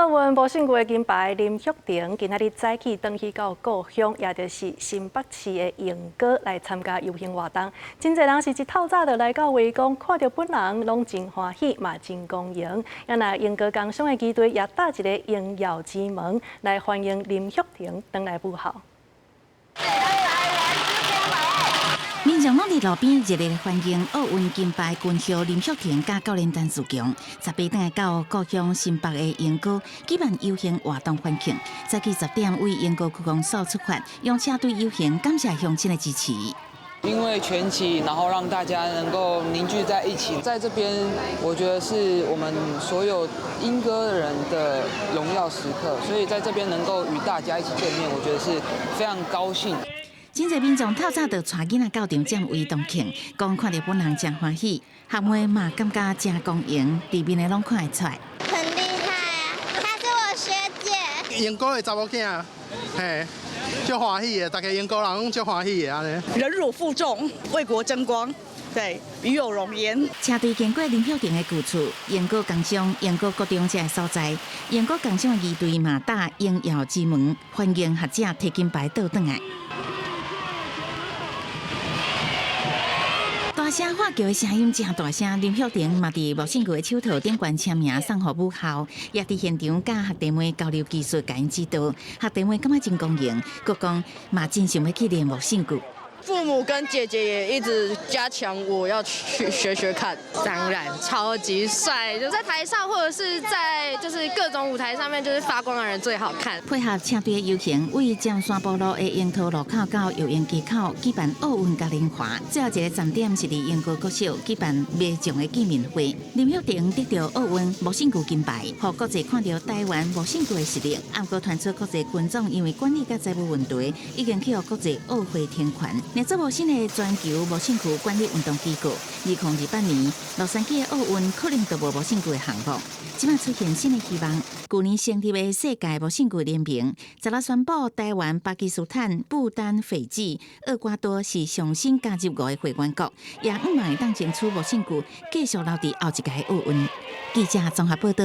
奥运无胜过金牌林旭廷，今仔日早起登去到故乡，也就是新北市的英歌来参加游行活动。真侪人是一透早就来到围攻，看到本人拢真欢喜，嘛真光荣。也那英歌工商的旗队也搭一个荣耀之门来欢迎林旭廷登来母校。 民众拢伫路边热烈欢迎奥运金牌军校林旭廷甲教练陈志强，十八登来到故乡新北的英歌举办游行活动欢庆。早起10点为英歌区公所出发，用车队游行感谢乡亲的支持。 因为全旗，然后让大家能够凝聚在一起，在这边，我觉得是我们所有英歌人的荣耀时刻，所以在这边能够与大家一起见面，我觉得是非常高兴。 真侪民众透早就带囡仔到场站围同庆，讲看到本人真欢喜，学妹嘛感觉真光荣，里面的拢看得出来。很厉害啊，她是我学姐。英国的查某囝，嘿，足欢喜的，大家英国人拢足欢喜的安尼。忍辱负重，为国争光，对，与有荣焉。车队经过林旭廷的旧厝、英国工商、英国国中这个所在，英国工商的旗队嘛打荣耀之门，欢迎学者摕金牌倒转来。 大声喊叫的声音真大声，林旭廷嘛伫莫姓国的手套顶悬签名送予母校，也伫现场教学弟妹交流技术，甲因指导。学弟妹感觉真光荣，佮讲嘛真想要去练莫姓国。 父母跟姐姐也一直加强我要去学学看，当然超级帅，就在台上或者是在就是各种舞台上面，就是发光的人最好看。配合车队的游行，为尖山部路的樱桃路口到游泳机口举办奥运嘉年华，最后一个站点是伫英国国小举办迷将的见面会。林旭廷得到奥运莫姓国金牌，让国际看到台湾莫姓国的实力。暗过传出国际群众因为管理甲财务问题，已经去予国际奥会停权。 那这无新的全球无姓区管理运动机构，2028年洛杉矶的奥运可能就无无姓区的项目。即摆出现新的希望。去年成立的世界无姓区联盟，昨日宣布台湾、巴基斯坦、不丹、斐济、厄瓜多是上新加入5个会员国，也毋嘛会当争取无姓区继续留伫后一届奥运。记者综合报道。